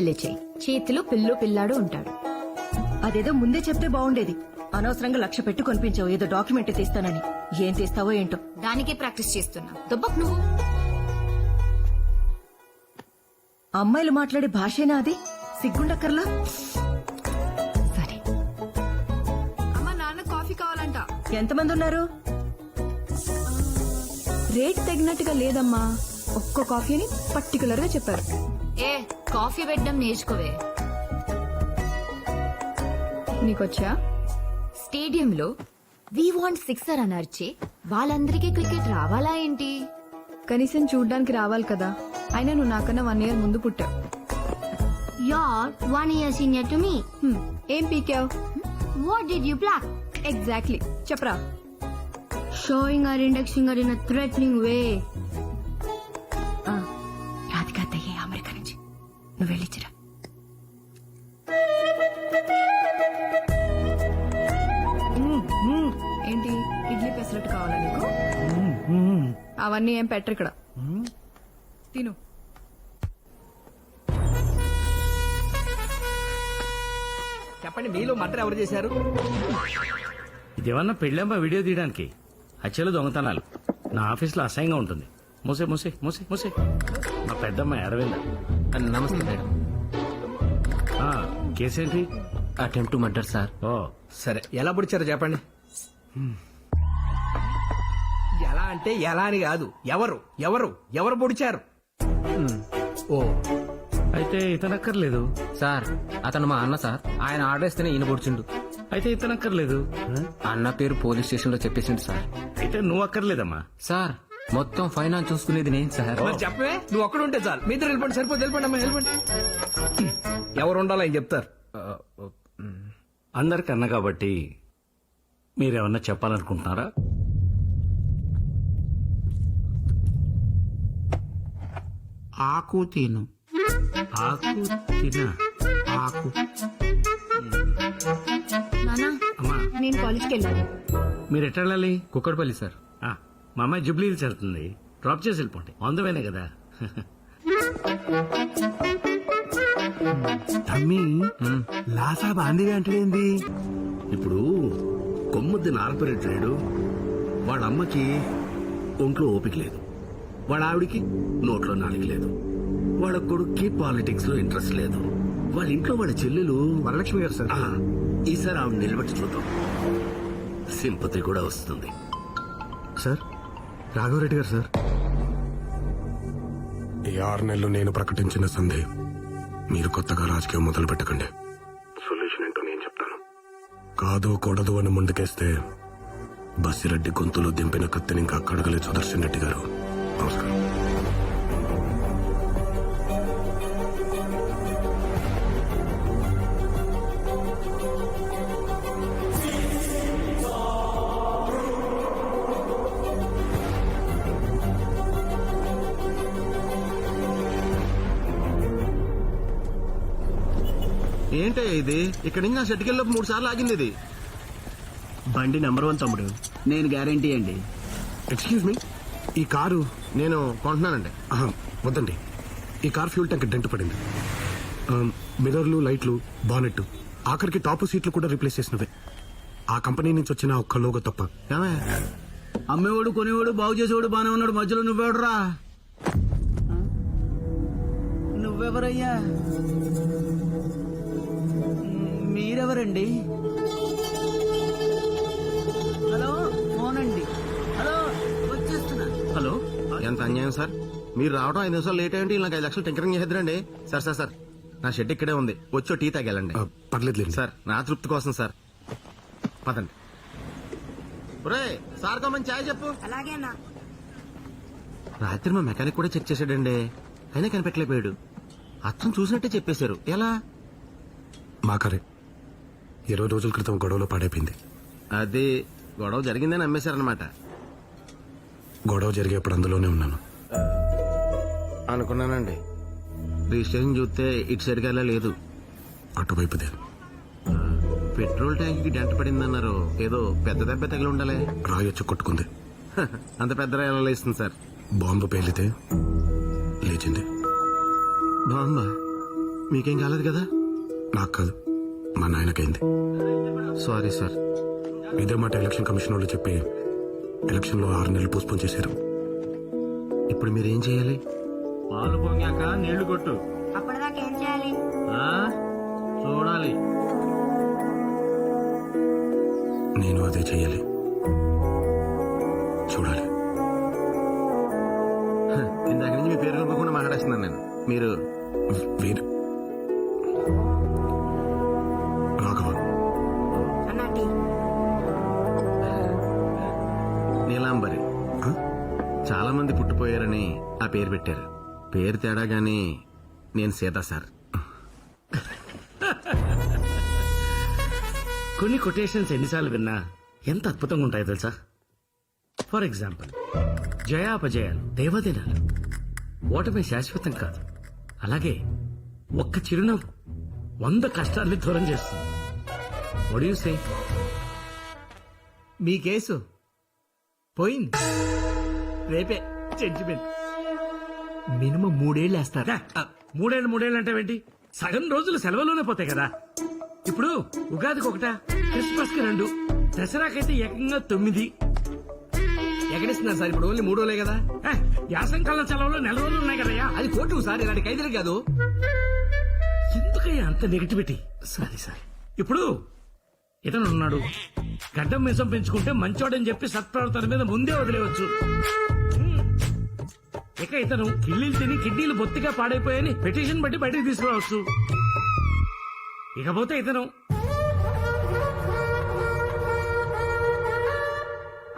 పెళ్లి చేయి, చేతిలో పిల్లో పిల్లాడు ఉంటాడు. అదేదో ముందే చెప్తే బాగుండేది. అనవసరంగా 1,00,000 పెట్టి కొనిపించావు ఏదో డాక్యుమెంట్ తీస్తానని. ఏం తీస్తావో ఏంటో. దానికే ప్రాక్టీస్ చేస్తున్నా. దుబ్బక్ నువ్వు. అమ్మాయిలు మాట్లాడే భాషేనా అది? సిగ్గుండక్కర్లా. సరే. అమ్మా, నాన్న కాఫీ కావాలంట. ఎంతమంది ఉన్నారు? రేట్ తగినట్టుగా లేదమ్మా. ఒక్క కాఫీని పర్టికులర్ గా చెప్పారు. ఏ కాఫీ పెట్టడం నేర్చుకోవే. నీకొచ్చా? స్టేడియంలో వి వాంట్ సిక్సర్ అని అరిచే వాళ్ళందరికీ క్రికెట్ రావాలా ఏంటి? కనీసం చూడ్డానికి రావాలి కదా. అయినా నువ్వు నాకన్నా 1 year ముందు పుట్టావు. You're 1 year senior to me. ఏం పీకావు? What did you pluck? Exactly చెప్పరా. Showing our index finger in a threatening way. Radhika అత్తయ్యే అమెరికా నుంచి. నువ్వు వెళ్ళిచ్చిరా. ఏంటి ఇడ్లీ పెసరట్టు కావాలా నీకు? అవన్నీ ఏం పెట్టరు ఇక్కడ. తిను. చెప్పండి, మీలో మర్డర్ ఎవరు చేశారు? ఇదేమన్నా పెళ్ళమ్మా వీడియో తీయడానికి? హత్యలు దొంగతనాలు నా ఆఫీస్లో అసహ్యంగా ఉంటుంది. మూసే మూసే మూసే మూసే. మా పెద్దమ్మాయి అరవింద. నమస్తే మేడం. కేసేంటి? Attempt to murder sir. ఓ సరే, ఎలా పొడిచారో చెప్పండి. ఎలా అంటే ఎలా అని కాదు, ఎవరు ఎవరు ఎవరు పొడిచారు? ఓ అయితే ఇతనక్కర్లేదు. సార్, అతను మా అన్న సార్. ఆయన ఆర్డర్ ఇస్తేనే ఈయన పొడిచిండు. అయితే ఇతనక్కర్లేదు. అన్న పేరు పోలీస్ స్టేషన్ లో చెప్పేసిండు సార్. అయితే నువ్వు అక్కర్లేదమ్మా. సార్, మొత్తం ఫైనాన్స్ చూసుకునేది నేను సార్. మరి చెప్పవే, నువ్వు ఒక్కడు ఉంటే చాలు. మీ ఇద్దరు వెళ్ళిపోండి, సరిపోతే వెళ్ళిపోండి అమ్మా, వెళ్ళిపోండి. ఎవరు ఉండాలో ఆయన చెప్తారు. అందరికన్నా కాబట్టి మీరేమన్నా చెప్పాలనుకుంటున్నారా? ఆకు తిను. ఆకు తినా? ఆకు. నానా, అమ్మా, నేను కాలేజ్కి వెళ్ళాలి. మీరు ఎట్లా వెళ్ళాలి? కుక్కడపల్లి సార్. మా అమ్మాయి జూబ్లీ హిల్స్ వెళ్తుంది. డ్రాప్ చేసి వెళ్ళిపోండి. అందువేనే కదా. తమ్మి లాసా బాందిగా అంటే ఏంది? ఇప్పుడు కొమ్ముద్ది నారపరెట్టాడు. వాళ్ళ అమ్మకి ఒంట్లో ఓపిక లేదు, వాళ్ళ ఆవిడికి నోట్లో నాలుగు లేదు, వాళ్ళ కొడుక్కి పాలిటిక్స్ లో ఇంట్రెస్ట్ లేదు, వాళ్ళ ఇంట్లో వాళ్ళ చెల్లెలు వరలక్ష్మి గారు సార్. ఈసారి ఆవిడ నిలబెట్టి చూద్దాం, సింపతి కూడా వస్తుంది. సార్, రాఘవరెడ్డి గారు సార్. ఈ 6 నెలలు నేను ప్రకటించిన సంధి మీరు కొత్తగా రాజకీయం మొదలు పెట్టకండి. సొల్యూషన్ ఏంటో నేను చెప్తాను. కాదు కూడదు అని ముందుకేస్తే బస్సిరెడ్డి గొంతులో దింపిన కత్తిని ఇంకా కడగలే సుదర్శన్ రెడ్డి గారు. నమస్కారం. ఏంటయ్యా ఇది? ఇక్కడి నుంచి నా షెట్కెళ్ళి 3 సార్లు ఆగింది ఇది. బండి నెంబర్ 1 తమ్ముడు, నేను గ్యారంటీ అండి. ఎక్స్క్యూజ్ మీ, ఈ కారు నేను కొంటున్నానండి. వద్దండి. ఈ కార్ ఫ్యూల్ ట్యాంక్ డెంట్ పడింది. మిర్రర్లు, లైట్లు, బానెట్, ఆఖరికి టాప్ సీట్లు కూడా రీప్లేస్ చేసినవే. ఆ కంపెనీ నుంచి వచ్చిన ఒక్క లోగో తప్ప. అమ్మేవాడు కొనేవాడు బాగు చేసేవాడు బానే ఉన్నాడు, మధ్యలో నువ్వెవడరా? నువ్వెవరయ్యా? మీరెవరండి? హలో, ఫోన్ అండి. హలో, వచ్చేస్తున్నా. హలో, ఎంత అన్యాయం సార్. మీరు రావడం 5 నిమిషాలు లేట్ అయ్యండి. నాకు 5 లక్షలు టింకరింగ్ చేద్దరండి. సార్ సార్ సార్, నా షెడ్ ఇక్కడే ఉంది, వచ్చి టీ తాగెళ్ళండి. పర్లేదు సార్, నా తృప్తి కోసం సార్. పదండి. సార్ కమ్మని ఛాయ్ చెప్పు. అలాగేనా? రాత్రి మా మెకానిక్ కూడా చెక్ చేశాడండి, అయినా కనిపెట్టలేకపోయాడు. అచ్చం చూసినట్టే చెప్పేశారు. ఎలా? మా కారే 20 రోజుల క్రితం గొడవలో పాడైపోయింది. అది గొడవ జరిగిందని అమ్మేశారనమాట. గొడవ జరిగేప్పుడు అందులోనే ఉన్నాను. అనుకున్నానండి. రిజిస్ట్రేషన్ చూస్తే ఇటు సరిగా లేదు, అటువైపుదే. పెట్రోల్ ట్యాంక్ కి డెంట పడిందన్నారు. ఏదో పెద్ద దెబ్బ తగిలి ఉండాలి. రాయొచ్చు కొట్టుకుంది. అంత పెద్ద రాయి ఎలా లేస్తుంది సార్? బాంబు పేలితే లేచింది. బాంబా? మీకేం కాలేదు కదా? నాకు కాదు, మా నాయనకైంది. Sorry sir. ఇదే మాట ఎలక్షన్ కమిషన్ వాళ్ళు చెప్పి ఎలక్షన్ లో 6 నెలలు పోస్ట్పోన్ చేశారు. ఇప్పుడు మీరేం చేయాలి? పాలు పొంగాక నీళ్లు కొట్టు. అప్పటిదాకా ఏం చేయాలి? ఆ? చూడాలి. నేను అదే చెయ్యాలి, చూడాలి. ఇందాక నుంచి మీ పేరు కలపకుండా మాట్లాడేస్తున్నాను నేను. మీరు వీరు రాఘవ. అన్నాటి నీలాంబరి. ఆ? చాలా మంది పుట్టిపోయారని ఆ పేరు పెట్టారు. పేరు తేడా గానీ నేను సీత సార్. కొన్ని కొటేషన్స్ ఎన్నిసార్లు విన్నా ఎంత అద్భుతంగా ఉంటాయో తెలుసా? ఫర్ ఎగ్జాంపుల్, జయాపజయాలు దేవదినాలు, ఓటమి శాశ్వతం కాదు. అలాగే ఒక్క చిరునవ్వు 100 కష్టాల్ని దూరం చేస్తుంది. What do you say? Me case పోయింది. రేపే జడ్జిమెంట్. మినిమం 3 ఏళ్ళు వేస్తారు. మూడేళ్ళు అంటే ఏంటి? సగం రోజులు సెలవులోనే పోతాయి కదా. ఇప్పుడు ఉగాదికి 1, క్రిస్మస్ కి 2, దసరాకైతే ఏకంగా 9. ఎక్కడిస్తున్నారు సార్? ఇప్పుడు ఓన్లీ 3 రోజులే కదా. యాసంకాలం సెలవులో 4 రోజులు ఉన్నాయి కదయ్యా. అది కోర్టు సార్, ఇలాంటి ఖైదీలు కాదు. ఎందుకయ్యా అంత నెగిటివిటీ? సరే సరే, ఇప్పుడు ఇతను ఉన్నాడు, గడ్డం మీసం పెంచుకుంటే మంచోడని చెప్పి సత్ప్రవర్తన మీద ముందే వదిలేవచ్చు. ఇక ఇతను కిళ్ళీలు తిని కిడ్నీలు బొత్తిగా పాడైపోయాయని పిటిషన్ బట్టి బయటకు తీసుకురావచ్చు. ఇకపోతే ఇతను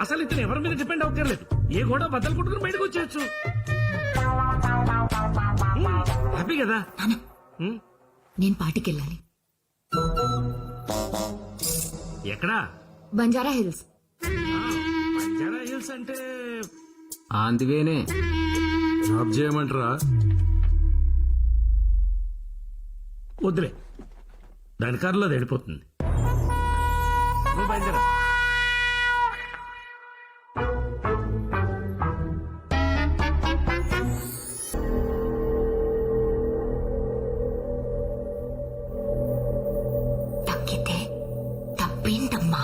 అసలు ఇతను ఎవరి మీద డిపెండ్ అవ్వక్కర్లేదు. ఏ గోడ బద్దలు కొట్టుకుని బయటకు వచ్చేయచ్చు. హ్యాపీ కదా? నేను పార్టీకెళ్ళాలి. ఎక్కడా? బంజారా హిల్స్. బంజారా హిల్స్ అంటే అందువేనే జాబ్ చేయమంటారా? వద్దులే, దాని కారులో అది వెళ్ళిపోతుంది. నువ్వు బయలుదేరా. తగ్గితే తప్పేంటమ్మా?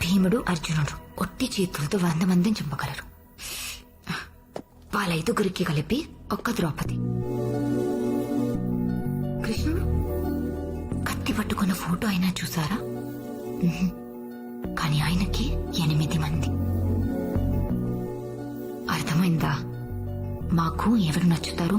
భీముడు అర్జునుడు ఒట్టి చేతులతో 100 మందిని చంపగలరు. వాళ్ళ 5గురికి కలిపి ఒక్క ద్రౌపది. కృష్ణుడు కత్తి పట్టుకున్న ఫోటో అయినా చూసారా? కానీ ఆయనకి 8 మంది. అర్థమైందా? మాకు ఎవరు నచ్చుతారు,